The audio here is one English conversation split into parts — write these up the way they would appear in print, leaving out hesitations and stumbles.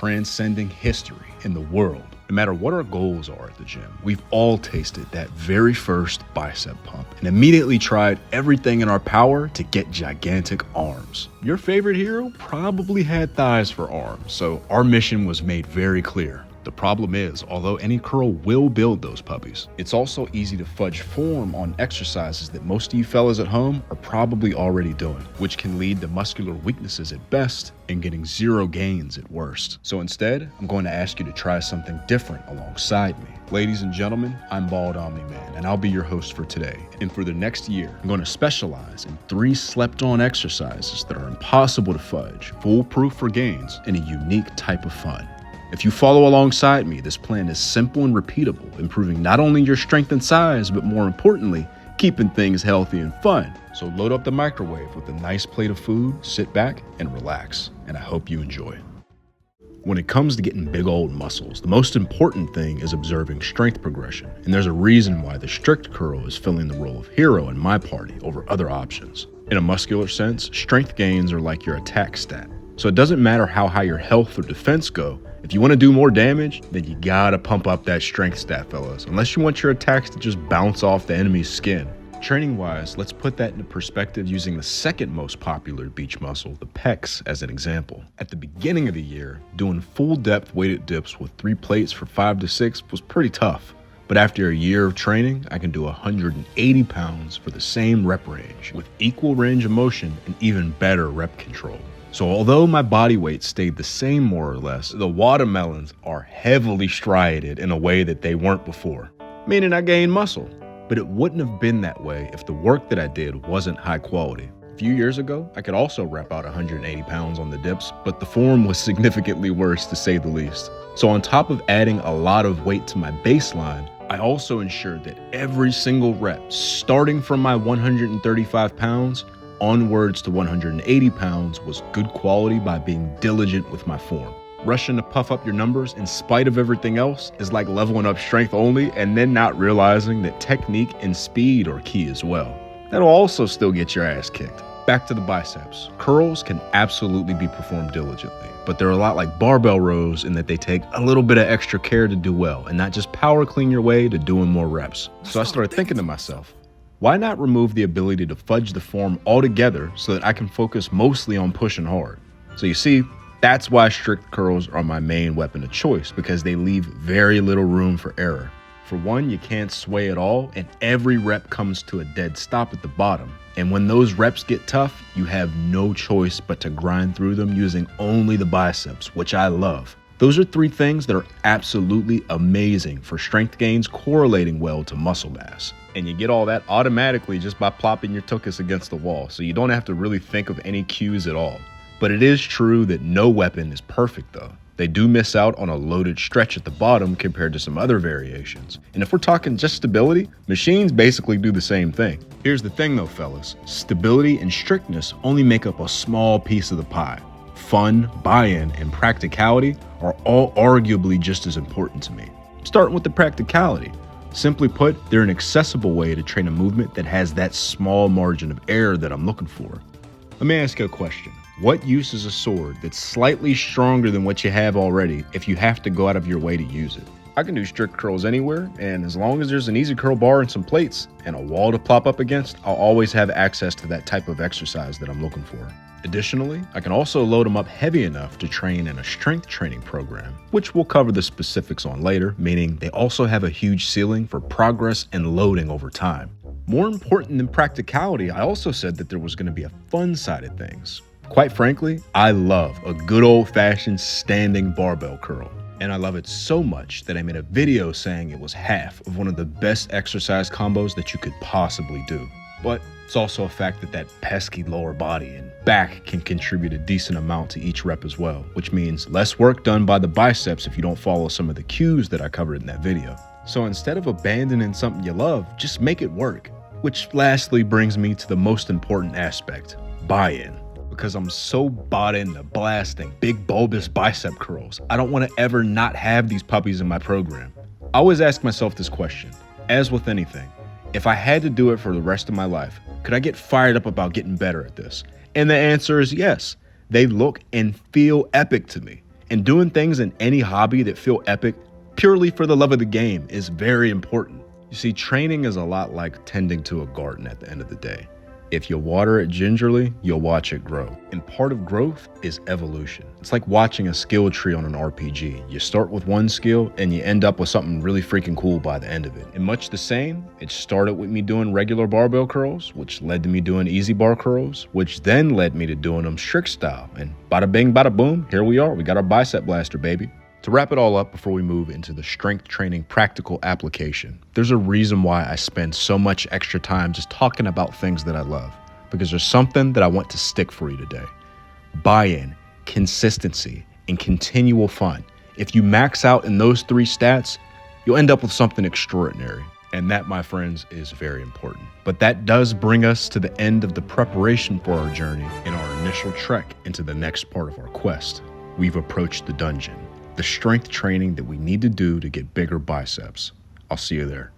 transcending history in the world. No matter what our goals are at the gym, we've all tasted that very first bicep pump and immediately tried everything in our power to get gigantic arms. Your favorite hero probably had thighs for arms, so our mission was made very clear. The problem is, although any curl will build those puppies, it's also easy to fudge form on exercises that most of you fellas at home are probably already doing, which can lead to muscular weaknesses at best and getting zero gains at worst. So instead, I'm going to ask you to try something different alongside me. Ladies and gentlemen, I'm Bald Omni-Man, and I'll be your host for today. And for the next year, I'm going to specialize in 3 slept-on exercises that are impossible to fudge, foolproof for gains, and a unique type of fun. If you follow alongside me, this plan is simple and repeatable, improving not only your strength and size, but more importantly, keeping things healthy and fun. So load up the microwave with a nice plate of food, sit back, and relax. And I hope you enjoy. When it comes to getting big old muscles, the most important thing is observing strength progression. And there's a reason why the strict curl is filling the role of hero in my party over other options. In a muscular sense, strength gains are like your attack stat. So it doesn't matter how high your health or defense go. If you want to do more damage, then you gotta pump up that strength stat, fellas, unless you want your attacks to just bounce off the enemy's skin. Training wise, let's put that into perspective using the second most popular beach muscle, the pecs, as an example. At the beginning of the year, doing full depth weighted dips with 3 plates for 5 to 6 was pretty tough. But after a year of training, I can do 180 pounds for the same rep range with equal range of motion and even better rep control. So although my body weight stayed the same more or less, the watermelons are heavily striated in a way that they weren't before, meaning I gained muscle. But it wouldn't have been that way if the work that I did wasn't high quality. A few years ago, I could also rep out 180 pounds on the dips, but the form was significantly worse to say the least. So on top of adding a lot of weight to my baseline, I also ensured that every single rep, starting from my 135 pounds, onwards to 180 pounds was good quality by being diligent with my form. Rushing to puff up your numbers in spite of everything else is like leveling up strength only and then not realizing that technique and speed are key as well. That'll also still get your ass kicked. Back to the biceps. Curls can absolutely be performed diligently, but they're a lot like barbell rows in that they take a little bit of extra care to do well and not just power clean your way to doing more reps. So I started thinking to myself, why not remove the ability to fudge the form altogether so that I can focus mostly on pushing hard? So you see, that's why strict curls are my main weapon of choice, because they leave very little room for error. For one, you can't sway at all, and every rep comes to a dead stop at the bottom. And when those reps get tough, you have no choice but to grind through them using only the biceps, which I love. Those are 3 things that are absolutely amazing for strength gains correlating well to muscle mass. And you get all that automatically just by plopping your tuchus against the wall, so you don't have to really think of any cues at all. But it is true that no weapon is perfect though. They do miss out on a loaded stretch at the bottom compared to some other variations. And if we're talking just stability, machines basically do the same thing. Here's the thing though, fellas. Stability and strictness only make up a small piece of the pie. Fun, buy-in, and practicality are all arguably just as important to me. Starting with the practicality. Simply put, they're an accessible way to train a movement that has that small margin of error that I'm looking for. Let me ask you a question. What use is a sword that's slightly stronger than what you have already if you have to go out of your way to use it? I can do strict curls anywhere, and as long as there's an easy curl bar and some plates and a wall to plop up against, I'll always have access to that type of exercise that I'm looking for. Additionally, I can also load them up heavy enough to train in a strength training program, which we'll cover the specifics on later, meaning they also have a huge ceiling for progress and loading over time. More important than practicality, I also said that there was going to be a fun side of things. Quite frankly, I love a good old-fashioned standing barbell curl. And I love it so much that I made a video saying it was half of one of the best exercise combos that you could possibly do. But it's also a fact that that pesky lower body and back can contribute a decent amount to each rep as well, which means less work done by the biceps if you don't follow some of the cues that I covered in that video. So instead of abandoning something you love, just make it work. Which lastly brings me to the most important aspect, buy-in. Because I'm so bought into blasting big bulbous bicep curls, I don't want to ever not have these puppies in my program. I always ask myself this question, as with anything, if I had to do it for the rest of my life, could I get fired up about getting better at this? And the answer is yes. They look and feel epic to me. And doing things in any hobby that feel epic purely for the love of the game is very important. You see, training is a lot like tending to a garden at the end of the day. If you water it gingerly, you'll watch it grow. And part of growth is evolution. It's like watching a skill tree on an RPG. You start with one skill and you end up with something really freaking cool by the end of it. And much the same, it started with me doing regular barbell curls, which led to me doing easy bar curls, which then led me to doing them strict style. And bada bing, bada boom, here we are. We got our bicep blaster, baby. To wrap it all up before we move into the strength training practical application, there's a reason why I spend so much extra time just talking about things that I love, because there's something that I want to stick for you today. Buy-in, consistency, and continual fun. If you max out in those three stats, you'll end up with something extraordinary. And that, my friends, is very important. But that does bring us to the end of the preparation for our journey in our initial trek into the next part of our quest. We've approached the dungeon. The strength training that we need to do to get bigger biceps. I'll see you there.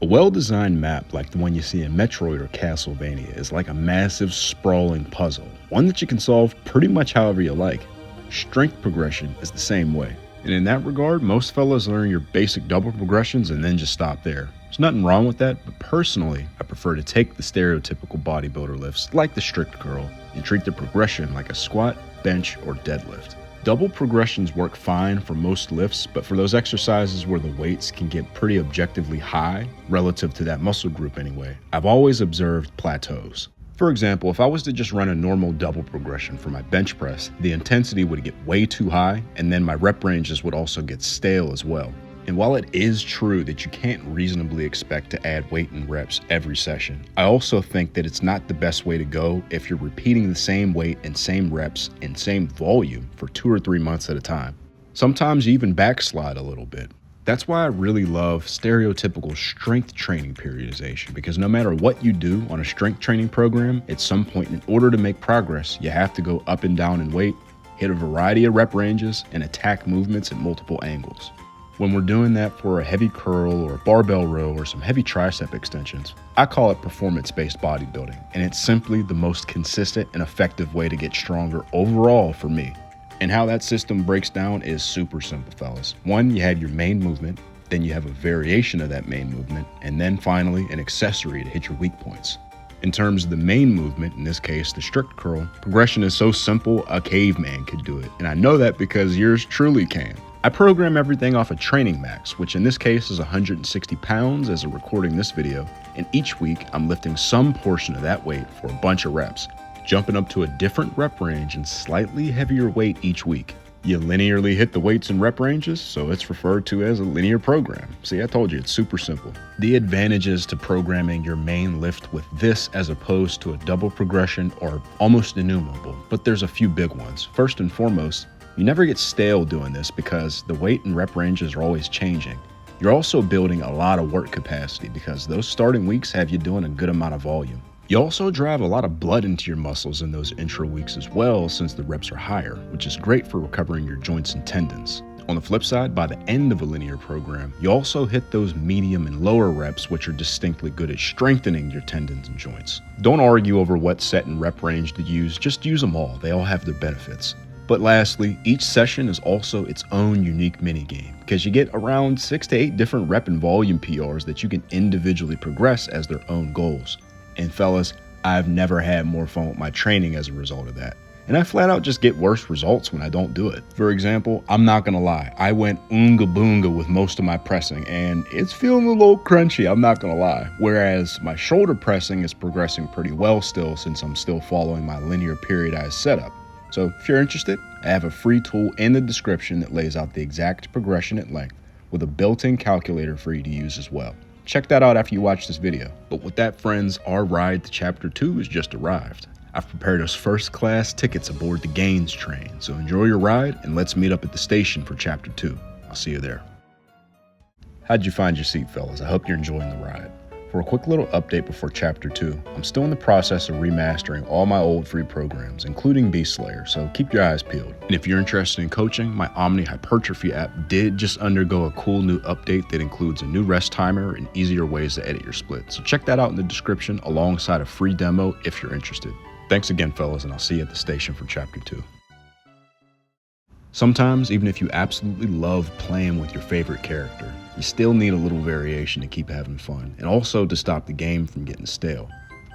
A well-designed map like the one you see in Metroid or Castlevania is like a massive sprawling puzzle, one that you can solve pretty much however you like. Strength progression is the same way. And in that regard, most fellas learn your basic double progressions and then just stop there. There's nothing wrong with that, but personally, I prefer to take the stereotypical bodybuilder lifts like the strict curl and treat the progression like a squat, bench, or deadlift. Double progressions work fine for most lifts, but for those exercises where the weights can get pretty objectively high, relative to that muscle group anyway, I've always observed plateaus. For example, if I was to just run a normal double progression for my bench press, the intensity would get way too high, and then my rep ranges would also get stale as well. And while it is true that you can't reasonably expect to add weight and reps every session, I also think that it's not the best way to go if you're repeating the same weight and same reps and same volume for 2 or 3 months at a time. Sometimes you even backslide a little bit. That's why I really love stereotypical strength training periodization, because no matter what you do on a strength training program, at some point in order to make progress, you have to go up and down in weight, hit a variety of rep ranges, and attack movements at multiple angles. When we're doing that for a heavy curl or a barbell row or some heavy tricep extensions, I call it performance-based bodybuilding, and it's simply the most consistent and effective way to get stronger overall for me. And how that system breaks down is super simple, fellas. One, you have your main movement, then you have a variation of that main movement, and then finally an accessory to hit your weak points. In terms of the main movement, in this case, the strict curl, progression is so simple a caveman could do it, and I know that because yours truly can. I program everything off a training max, which in this case is 160 pounds as of recording this video, and each week I'm lifting some portion of that weight for a bunch of reps, jumping up to a different rep range and slightly heavier weight each week. You linearly hit the weights and rep ranges, so it's referred to as a linear program. See, I told you, it's super simple. The advantages to programming your main lift with this as opposed to a double progression are almost innumerable, but there's a few big ones. First and foremost, you never get stale doing this because the weight and rep ranges are always changing. You're also building a lot of work capacity because those starting weeks have you doing a good amount of volume. You also drive a lot of blood into your muscles in those intro weeks as well, since the reps are higher, which is great for recovering your joints and tendons. On the flip side, by the end of a linear program, you also hit those medium and lower reps, which are distinctly good at strengthening your tendons and joints. Don't argue over what set and rep range to use, just use them all. They all have their benefits. But lastly, each session is also its own unique minigame, because you get around 6 to 8 different rep and volume PRs that you can individually progress as their own goals. And fellas, I've never had more fun with my training as a result of that. And I flat out just get worse results when I don't do it. For example, I'm not gonna lie, I went oonga boonga with most of my pressing and it's feeling a little crunchy, I'm not gonna lie. Whereas my shoulder pressing is progressing pretty well still, since I'm still following my linear periodized setup. So if you're interested, I have a free tool in the description that lays out the exact progression at length with a built-in calculator for you to use as well. Check that out after you watch this video. But with that, friends, our ride to chapter 2 has just arrived. I've prepared us first class tickets aboard the Gains train, so enjoy your ride and let's meet up at the station for chapter 2. I'll see you there. How'd you find your seat, fellas? I hope you're enjoying the ride. For a quick little update before chapter 2, I'm still in the process of remastering all my old free programs, including Beast Slayer, so keep your eyes peeled. And if you're interested in coaching, my Omni-Hypertrophy app did just undergo a cool new update that includes a new rest timer and easier ways to edit your split. So check that out in the description alongside a free demo if you're interested. Thanks again, fellas, and I'll see you at the station for chapter 2. Sometimes, even if you absolutely love playing with your favorite character, you still need a little variation to keep having fun, and also to stop the game from getting stale.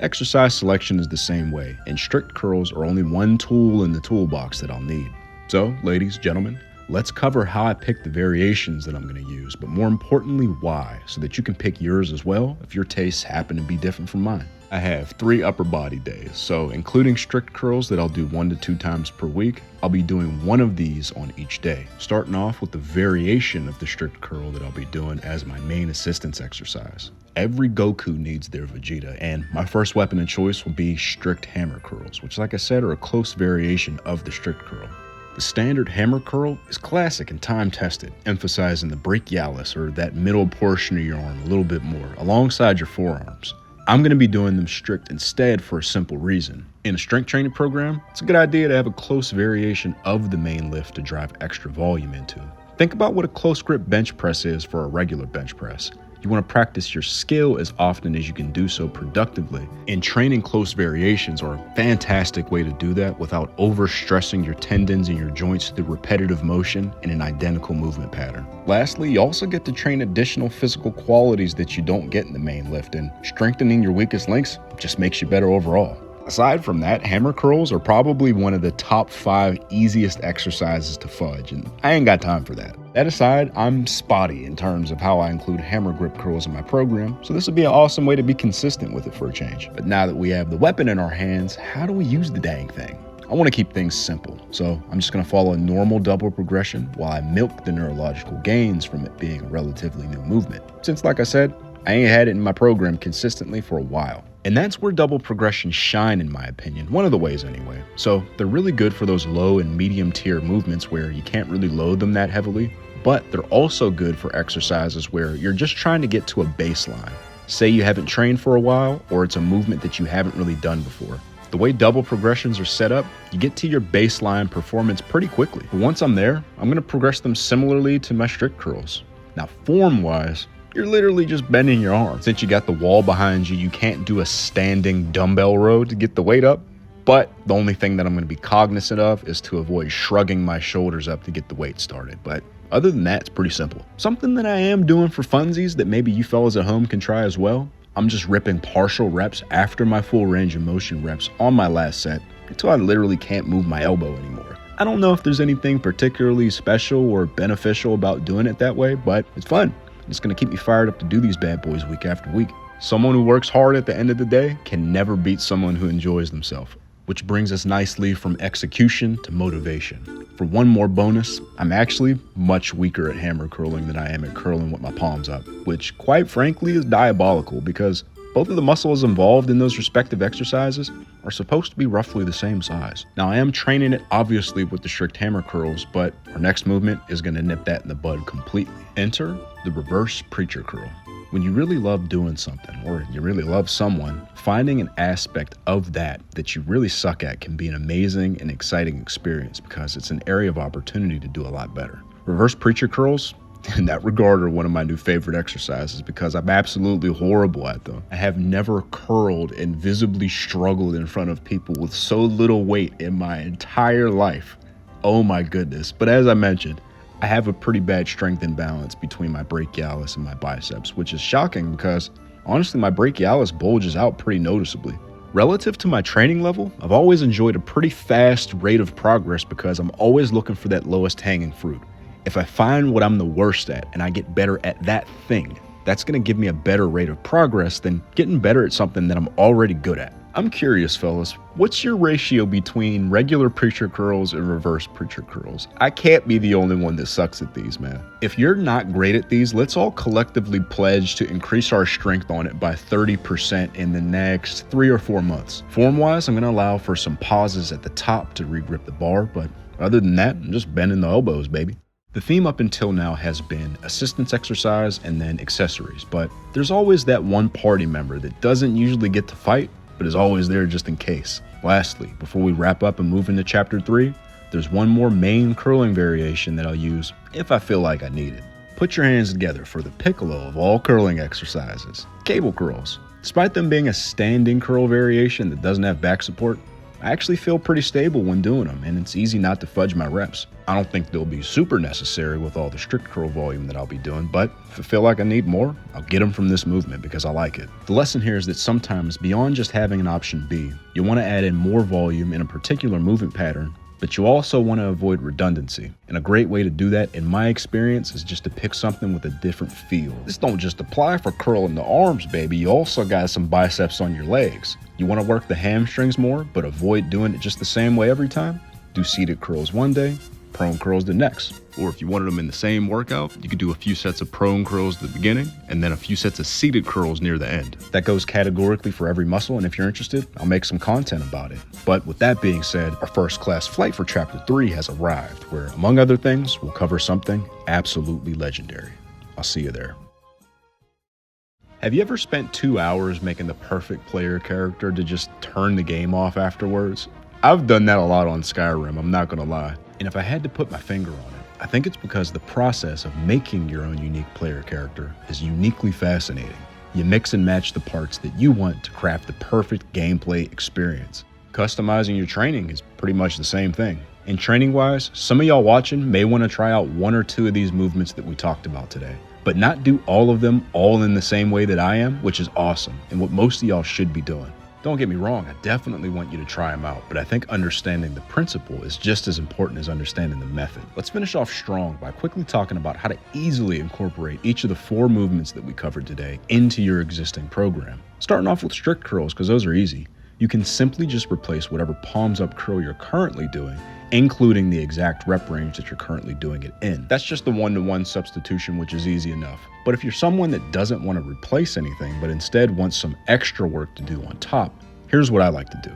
Exercise selection is the same way, and strict curls are only one tool in the toolbox that I'll need. So, ladies, gentlemen, let's cover how I pick the variations that I'm going to use, but more importantly, why, so that you can pick yours as well if your tastes happen to be different from mine. I have 3 upper body days, so including strict curls that I'll do 1 to 2 times per week, I'll be doing one of these on each day, starting off with the variation of the strict curl that I'll be doing as my main assistance exercise. Every Goku needs their Vegeta, and my first weapon of choice will be strict hammer curls, which, like I said, are a close variation of the strict curl. The standard hammer curl is classic and time-tested, emphasizing the brachialis, or that middle portion of your arm, a little bit more, alongside your forearms. I'm going to be doing them strict instead for a simple reason. In a strength training program, it's a good idea to have a close variation of the main lift to drive extra volume into. Think about what a close grip bench press is for a regular bench press. You want to practice your skill as often as you can do so productively, and training close variations are a fantastic way to do that without overstressing your tendons and your joints through repetitive motion in an identical movement pattern. Lastly, you also get to train additional physical qualities that you don't get in the main lift, and strengthening your weakest links just makes you better overall. Aside from that, hammer curls are probably one of the top 5 easiest exercises to fudge, and I ain't got time for that. That aside, I'm spotty in terms of how I include hammer grip curls in my program, so this would be an awesome way to be consistent with it for a change. But now that we have the weapon in our hands, how do we use the dang thing? I want to keep things simple, so I'm just going to follow a normal double progression while I milk the neurological gains from it being a relatively new movement. Since, like I said, I ain't had it in my program consistently for a while. And that's where double progressions shine, in my opinion, one of the ways anyway. So they're really good for those low and medium tier movements where you can't really load them that heavily, but they're also good for exercises where you're just trying to get to a baseline. Say you haven't trained for a while, or it's a movement that you haven't really done before. The way double progressions are set up, you get to your baseline performance pretty quickly. But once I'm there, I'm going to progress them similarly to my strict curls. Now, form-wise, you're literally just bending your arm. Since you got the wall behind you, you can't do a standing dumbbell row to get the weight up. But the only thing that I'm going to be cognizant of is to avoid shrugging my shoulders up to get the weight started. But other than that, it's pretty simple. Something that I am doing for funsies that maybe you fellas at home can try as well. I'm just ripping partial reps after my full range of motion reps on my last set until I literally can't move my elbow anymore. I don't know if there's anything particularly special or beneficial about doing it that way, but it's fun. It's going to keep me fired up to do these bad boys week after week. Someone who works hard at the end of the day can never beat someone who enjoys themselves. Which brings us nicely from execution to motivation. For one more bonus, I'm actually much weaker at hammer curling than I am at curling with my palms up, which quite frankly is diabolical because both of the muscles involved in those respective exercises are supposed to be roughly the same size. Now, I am training it obviously with the strict hammer curls, but our next movement is going to nip that in the bud completely. Enter the reverse preacher curl. When you really love doing something, or you really love someone, finding an aspect of that you really suck at can be an amazing and exciting experience because it's an area of opportunity to do a lot better. Reverse preacher curls, in that regard, are one of my new favorite exercises because I'm absolutely horrible at them. I have never curled and visibly struggled in front of people with so little weight in my entire life. Oh my goodness. But as I mentioned, I have a pretty bad strength imbalance between my brachialis and my biceps, which is shocking because honestly, my brachialis bulges out pretty noticeably. Relative to my training level, I've always enjoyed a pretty fast rate of progress because I'm always looking for that lowest hanging fruit. If I find what I'm the worst at and I get better at that thing, that's going to give me a better rate of progress than getting better at something that I'm already good at. I'm curious, fellas, what's your ratio between regular preacher curls and reverse preacher curls? I can't be the only one that sucks at these, man. If you're not great at these, let's all collectively pledge to increase our strength on it by 30% in the next 3 or 4 months. Form-wise, I'm going to allow for some pauses at the top to re-grip the bar, but other than that, I'm just bending the elbows, baby. The theme up until now has been assistance exercise and then accessories, but there's always that one party member that doesn't usually get to fight, but is always there just in case. Lastly, before we wrap up and move into chapter 3, there's one more main curling variation that I'll use if I feel like I need it. Put your hands together for the piccolo of all curling exercises, cable curls. Despite them being a standing curl variation that doesn't have back support, I I actually feel pretty stable when doing them, and it's easy not to fudge my reps. I don't think they'll be super necessary with all the strict curl volume that I'll be doing, but if I feel like I need more, I'll get them from this movement because I like it. The lesson here is that sometimes, beyond just having an option B, you want to add in more volume in a particular movement pattern, but you also want to avoid redundancy. And a great way to do that, in my experience, is just to pick something with a different feel. This don't just apply for curling the arms, baby. You also got some biceps on your legs. You want to work the hamstrings more, but avoid doing it just the same way every time? Do seated curls one day, prone curls the next. Or if you wanted them in the same workout, you could do a few sets of prone curls at the beginning and then a few sets of seated curls near the end. That goes categorically for every muscle, and if you're interested, I'll make some content about it. But with that being said, our first class flight for chapter 3 has arrived, where among other things, we'll cover something absolutely legendary. I'll see you there. Have you ever spent 2 hours making the perfect player character to just turn the game off afterwards? I've done that a lot on Skyrim, I'm not gonna lie. And if I had to put my finger on it, I think it's because the process of making your own unique player character is uniquely fascinating. You mix and match the parts that you want to craft the perfect gameplay experience. Customizing your training is pretty much the same thing. And training-wise, some of y'all watching may want to try out 1 or 2 of these movements that we talked about today, but not do all of them all in the same way that I am, which is awesome, and what most of y'all should be doing. Don't get me wrong, I definitely want you to try them out, but I think understanding the principle is just as important as understanding the method. Let's finish off strong by quickly talking about how to easily incorporate each of the 4 movements that we covered today into your existing program. Starting off with strict curls, because those are easy. You can simply just replace whatever palms up curl you're currently doing, including the exact rep range that you're currently doing it in. That's just the 1-to-1 substitution, which is easy enough. But if you're someone that doesn't want to replace anything, but instead wants some extra work to do on top, here's what I like to do.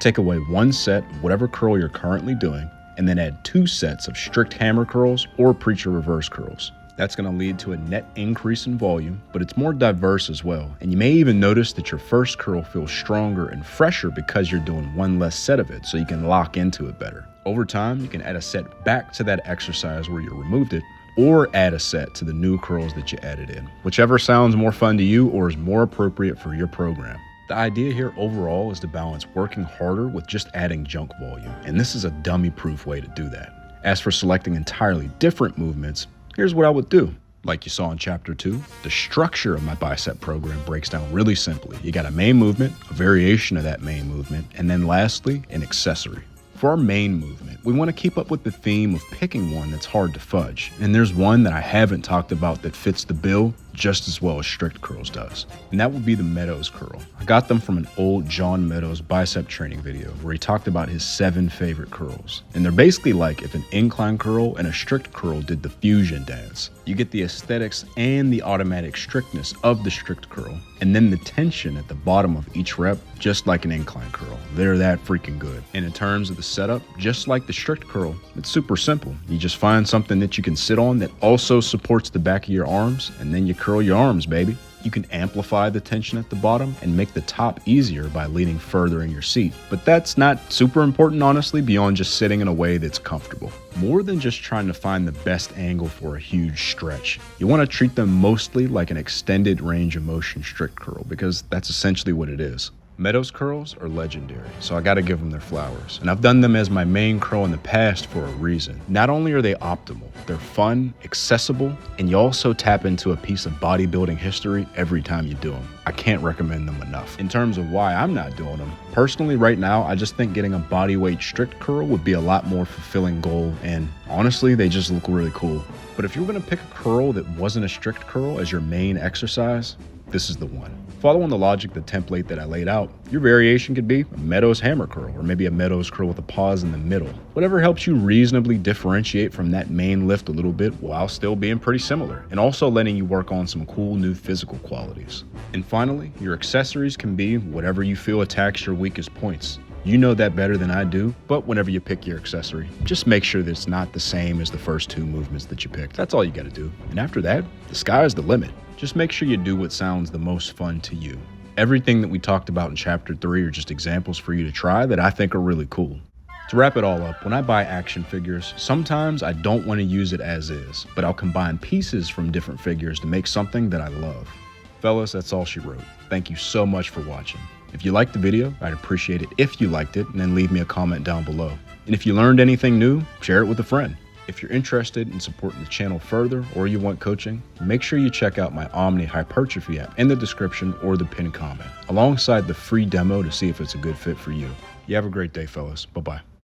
Take away 1 set of whatever curl you're currently doing, and then add 2 sets of strict hammer curls or preacher reverse curls. That's going to lead to a net increase in volume, but it's more diverse as well. And you may even notice that your first curl feels stronger and fresher because you're doing 1 less set of it, so you can lock into it better. Over time, you can add a set back to that exercise where you removed it, or add a set to the new curls that you added in, whichever sounds more fun to you or is more appropriate for your program. The idea here overall is to balance working harder with just adding junk volume, and this is a dummy-proof way to do that. As for selecting entirely different movements, here's what I would do. Like you saw in chapter 2, the structure of my bicep program breaks down really simply. You got a main movement, a variation of that main movement, and then lastly, an accessory. For our main movement, we want to keep up with the theme of picking one that's hard to fudge. And there's one that I haven't talked about that fits the bill just as well as strict curls does. And that would be the Meadows curl. I got them from an old John Meadows bicep training video where he talked about his 7 favorite curls. And they're basically like if an incline curl and a strict curl did the fusion dance. You get the aesthetics and the automatic strictness of the strict curl, and then the tension at the bottom of each rep, just like an incline curl. They're that freaking good. And in terms of the setup, just like the strict curl, it's super simple. You just find something that you can sit on that also supports the back of your arms, and then you curl your arms, baby. You can amplify the tension at the bottom and make the top easier by leaning further in your seat. But that's not super important, honestly, beyond just sitting in a way that's comfortable. More than just trying to find the best angle for a huge stretch, you want to treat them mostly like an extended range of motion strict curl, because that's essentially what it is. Meadows curls are legendary, so I gotta give them their flowers. And I've done them as my main curl in the past for a reason. Not only are they optimal, they're fun, accessible, and you also tap into a piece of bodybuilding history every time you do them. I can't recommend them enough. In terms of why I'm not doing them, personally right now, I just think getting a bodyweight strict curl would be a lot more fulfilling goal, and honestly, they just look really cool. But if you were gonna pick a curl that wasn't a strict curl as your main exercise, this is the one. Following the logic, the template that I laid out, your variation could be a Meadows hammer curl, or maybe a Meadows curl with a pause in the middle. Whatever helps you reasonably differentiate from that main lift a little bit while still being pretty similar, and also letting you work on some cool new physical qualities. And finally, your accessories can be whatever you feel attacks your weakest points. You know that better than I do, but whenever you pick your accessory, just make sure that it's not the same as the first 2 movements that you picked. That's all you gotta do. And after that, the sky's the limit. Just make sure you do what sounds the most fun to you. Everything that we talked about in chapter 3 are just examples for you to try that I think are really cool. To wrap it all up, when I buy action figures, sometimes I don't want to use it as is, but I'll combine pieces from different figures to make something that I love. Fellas, that's all she wrote. Thank you so much for watching. If you liked the video, I'd appreciate it if you liked it and then leave me a comment down below. And if you learned anything new, share it with a friend. If you're interested in supporting the channel further or you want coaching, make sure you check out my Omni Hypertrophy app in the description or the pinned comment, alongside the free demo to see if it's a good fit for you. You have a great day, fellas. Bye-bye.